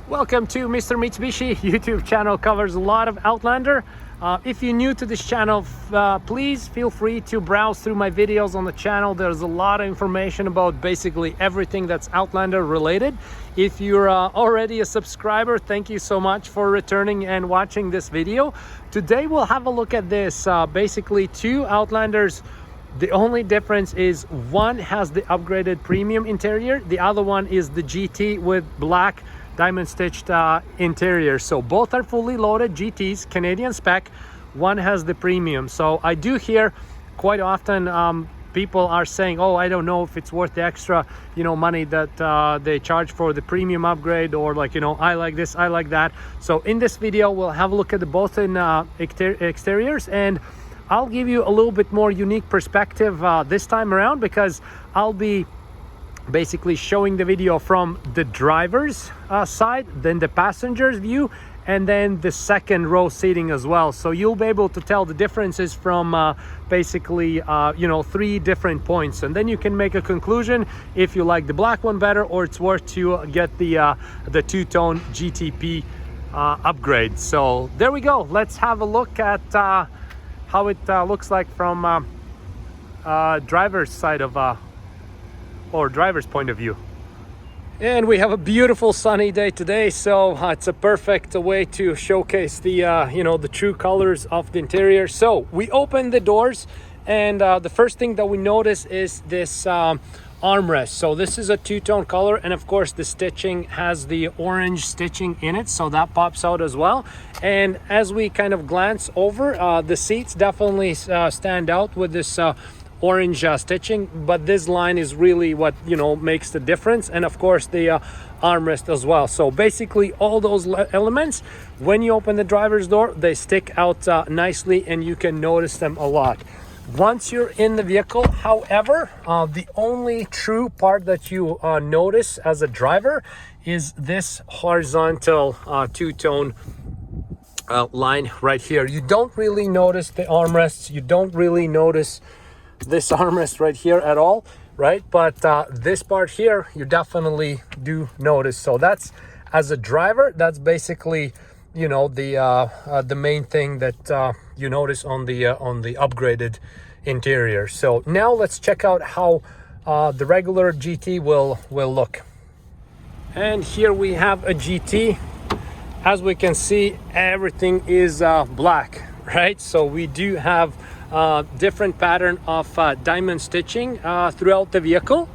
Welcome to Mr. Mitsubishi YouTube channel. Covers a lot of Outlander. If you're new to this channel, please feel free to browse through my videos on the channel. There's a lot of information about basically everything that's Outlander related. If you're already a subscriber, thank you so much for returning and watching this video. Today we'll have a look at this, basically two Outlanders. The only difference is one has the upgraded premium interior, the other one is the GT with black diamond stitched interior. So both are fully loaded GTs, Canadian spec. One has the premium. So I do hear quite often people are saying, oh, I don't know if it's worth the extra money that they charge for the premium upgrade, or like, I like this, I like that. So in this video we'll have a look at the both in exteriors, and I'll give you a little bit more unique perspective this time around, because I'll be basically showing the video from the driver's side, then the passenger's view, and then the second row seating as well. So you'll be able to tell the differences from basically three different points, and then you can make a conclusion if you like the black one better, or it's worth to get the two-tone GTP upgrade. So there we go. Let's have a look at how it looks like from driver's side of or driver's point of view. And we have a beautiful sunny day today, so it's a perfect way to showcase the the true colors of the interior. So we open the doors, and the first thing that we notice is this armrest. So this is a two-tone color, and of course the stitching has the orange stitching in it, so that pops out as well. And as we kind of glance over, the seats definitely stand out with this orange stitching, but this line is really what makes the difference, and of course the armrest as well. So basically all those elements, when you open the driver's door, they stick out nicely, and you can notice them a lot once you're in the vehicle. However, the only true part that you notice as a driver is this horizontal two-tone line right here. You don't really notice the armrests, you don't really notice this armrest right here at all, right? But this part here you definitely do notice. So that's, as a driver, that's basically the main thing that you notice on the upgraded interior. So now let's check out how the regular GT will look. And here we have a GT. As we can see, everything is black, right? So we do have different pattern of diamond stitching throughout the vehicle,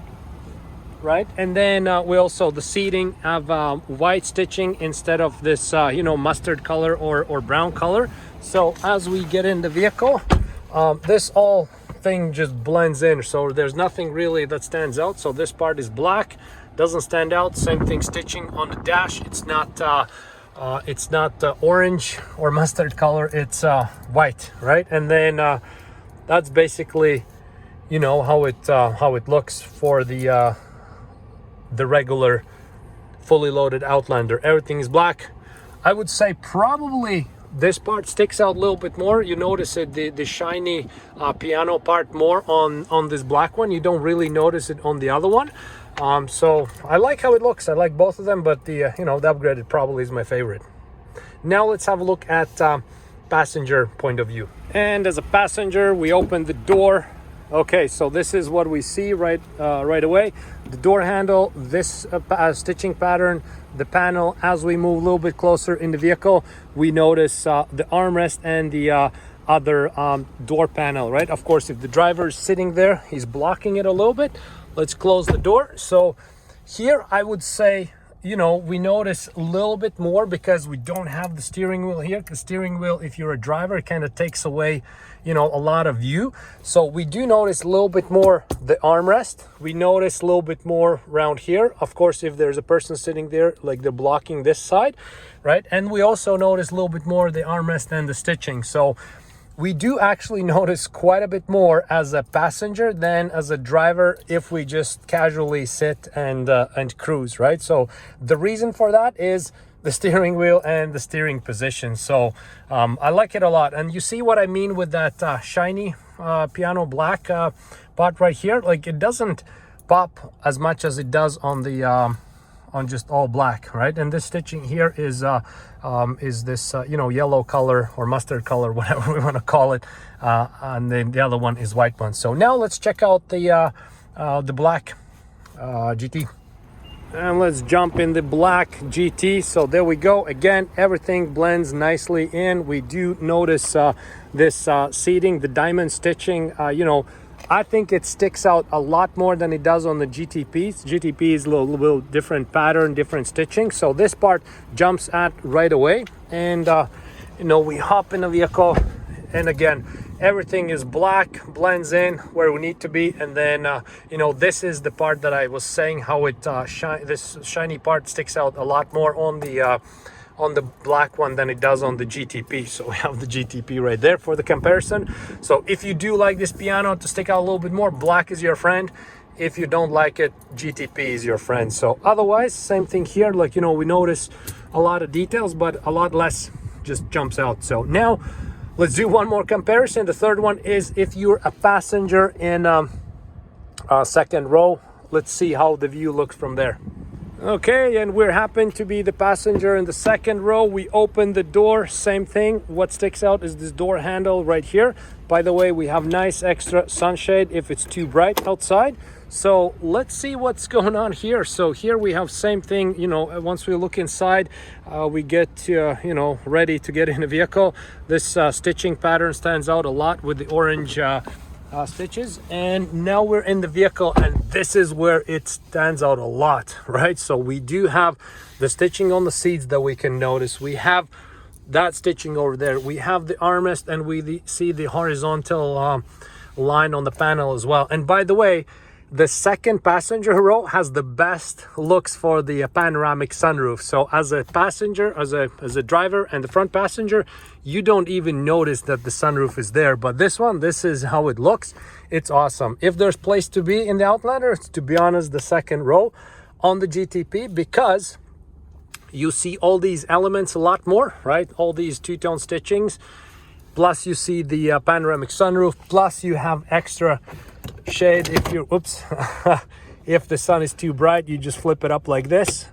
right? And then we also, the seating have white stitching instead of this mustard color or brown color. So as we get in the vehicle, this all thing just blends in, so there's nothing really that stands out. So this part is black, doesn't stand out. Same thing, stitching on the dash, it's not orange or mustard color, it's white, right? And then that's basically how it looks for the regular fully loaded Outlander. Everything is black. I would say probably this part sticks out a little bit more. You notice it, the shiny piano part more on this black one. You don't really notice it on the other one. So I like how it looks. I like both of them, but the upgraded probably is my favorite. Now let's have a look at passenger point of view. And as a passenger, we open the door. Okay, so this is what we see right away. The door handle, this stitching pattern, the panel. As we move a little bit closer in the vehicle, we notice the armrest and the other door panel, right? Of course, if the driver is sitting there, he's blocking it a little bit. Let's close the door. So here I would say, we notice a little bit more because we don't have the steering wheel here. The steering wheel, if you're a driver, kind of takes away, a lot of view. So we do notice a little bit more the armrest. We notice a little bit more around here. Of course, if there's a person sitting there, like they're blocking this side, right? And we also notice a little bit more the armrest and the stitching. So we do actually notice quite a bit more as a passenger than as a driver if we just casually sit and cruise, right? So the reason for that is the steering wheel and the steering position. So I like it a lot. And you see what I mean with that shiny piano black part right here? Like, it doesn't pop as much as it does on the on just all black, right? And this stitching here is this you know, yellow color or mustard color, whatever we want to call it, and then the other one is white one. So now let's check out the black GT. And let's jump in the black GT. So there we go. Again, everything blends nicely in. We do notice this seating, the diamond stitching. You know, I think it sticks out a lot more than it does on the GTPs. GTP is a little different pattern, different stitching. So this part jumps at right away. And, you know, we hop in the vehicle. And again, everything is black, blends in where we need to be. And then, you know, this is the part that I was saying, how it this shiny part sticks out a lot more on the black one than it does on the GTP. So we have the GTP right there for the comparison. So if you do like this piano to stick out a little bit more, black is your friend. If you don't like it, GTP is your friend. So otherwise, same thing here. Like, you know, we notice a lot of details, but a lot less just jumps out. So now let's do one more comparison. The third one is if you're a passenger in second row. Let's see how the view looks from there. Okay, and we happen to be the passenger in the second row. We open the door, same thing. What sticks out is this door handle right here. By the way, we have nice extra sunshade if it's too bright outside. So let's see what's going on here. So here we have same thing, you know, once we look inside, we get, you know, ready to get in a vehicle. This stitching pattern stands out a lot with the orange stitches. And now we're in the vehicle, and this is where it stands out a lot, right? So we do have the stitching on the seats that we can notice. We have that stitching over there. We have the armrest, and we see the horizontal line on the panel as well. And by the way, the second passenger row has the best looks for the panoramic sunroof. So as a passenger, as a driver and the front passenger, you don't even notice that the sunroof is there. But this one, this is how it looks. It's awesome. If there's place to be in the Outlander, it's, to be honest, the second row on the GTP, because you see all these elements a lot more, right? All these two-tone stitchings, plus you see the panoramic sunroof, plus you have extra shade if you're, oops, if the sun is too bright, you just flip it up like this.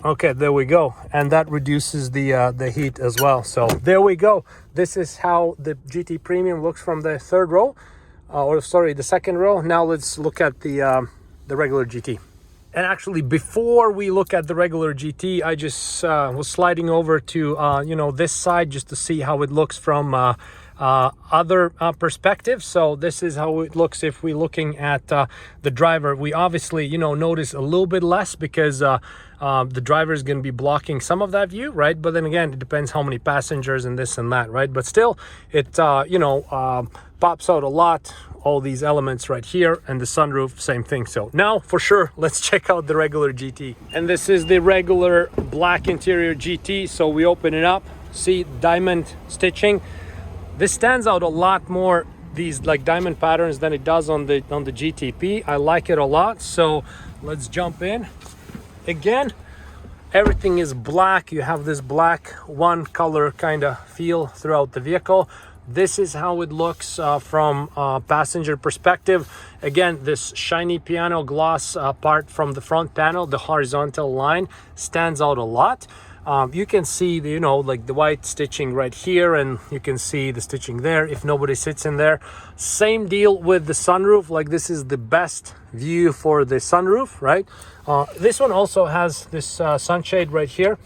Okay, there we go, and that reduces the heat as well. So there we go. This is how the GT Premium looks from the third row, or sorry, the second row. Now let's look at the regular GT. And actually, before we look at the regular GT, I just was sliding over to you know, this side just to see how it looks from other perspectives. So this is how it looks if we're looking at the driver. We obviously, you know, notice a little bit less because the driver is going to be blocking some of that view, right? But then again, it depends how many passengers and this and that, right? But still, it you know, pops out a lot. All these elements right here, and the sunroof, same thing. So now for sure, let's check out the regular GT. And this is the regular black interior GT. So we open it up, see diamond stitching. This stands out a lot more, these like diamond patterns, than it does on the GTP. I like it a lot. So let's jump in. Again, everything is black. You have this black one color kind of feel throughout the vehicle. This is how it looks from passenger perspective. Again, this shiny piano gloss part from the front panel, the horizontal line, stands out a lot. You can see the, you know, like the white stitching right here, and you can see the stitching there if nobody sits in there. Same deal with the sunroof. Like, this is the best view for the sunroof, right? This one also has this sunshade right here.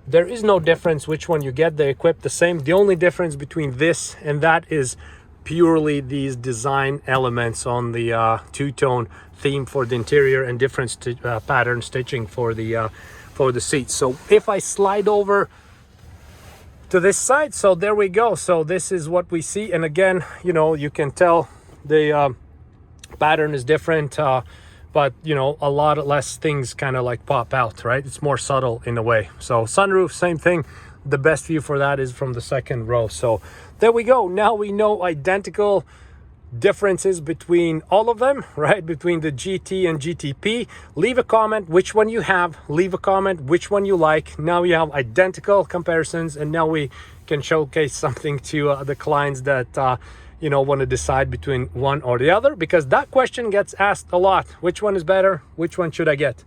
There is no difference which one you get. They equip the same. The only difference between this and that is purely these design elements on the two-tone theme for the interior and different pattern stitching for the seats. So if I slide over to this side, so there we go. So this is what we see. And again, you know, you can tell the pattern is different. But, you know, a lot less things kind of like pop out, right? It's more subtle in a way. So sunroof, same thing. The best view for that is from the second row. So there we go. Now we know identical differences between all of them, right? Between the GT and GTP. Leave a comment which one you have. Leave a comment which one you like. Now we have identical comparisons, and now we can showcase something to the clients that you know, want to decide between one or the other, because that question gets asked a lot. Which one is better? Which one should I get?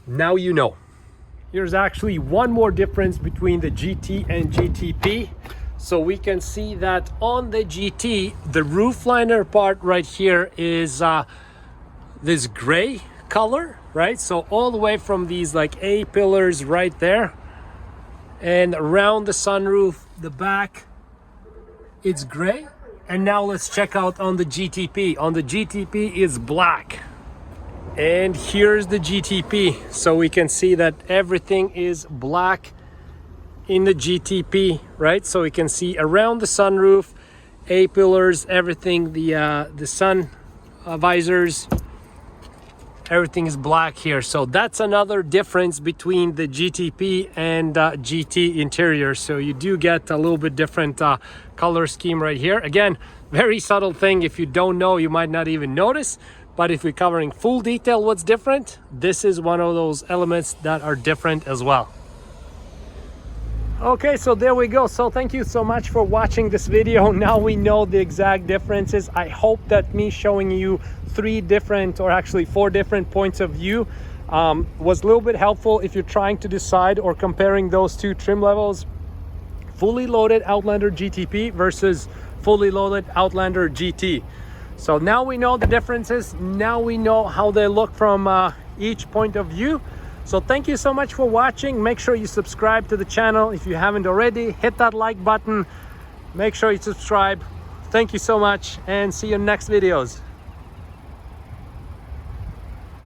Now you know. Here's actually one more difference between the GT and GTP. So we can see that on the GT, the roof liner part right here is this gray color, right? So all the way from these like A pillars right there and around the sunroof, the back, it's gray. And now let's check out on the GTP. On the GTP is black. And here's the GTP. So we can see that everything is black in the GTP, right? So we can see around the sunroof, A pillars, everything, the sun visors, everything is black here. So that's another difference between the GTP and GT interior. So you do get a little bit different color scheme right here. Again, very subtle thing. If you don't know, you might not even notice. But if we're covering full detail what's different, this is one of those elements that are different as well. Okay, so there we go. So thank you so much for watching this video. Now we know the exact differences. I hope that me showing you 3 different, or actually 4 different points of view was a little bit helpful if you're trying to decide or comparing those 2 trim levels. Fully loaded Outlander GTP versus fully loaded Outlander GT. So now we know the differences. Now we know how they look from each point of view. So thank you so much for watching. Make sure you subscribe to the channel if you haven't already. Hit that like button. Make sure you subscribe. Thank you so much and see you in next videos.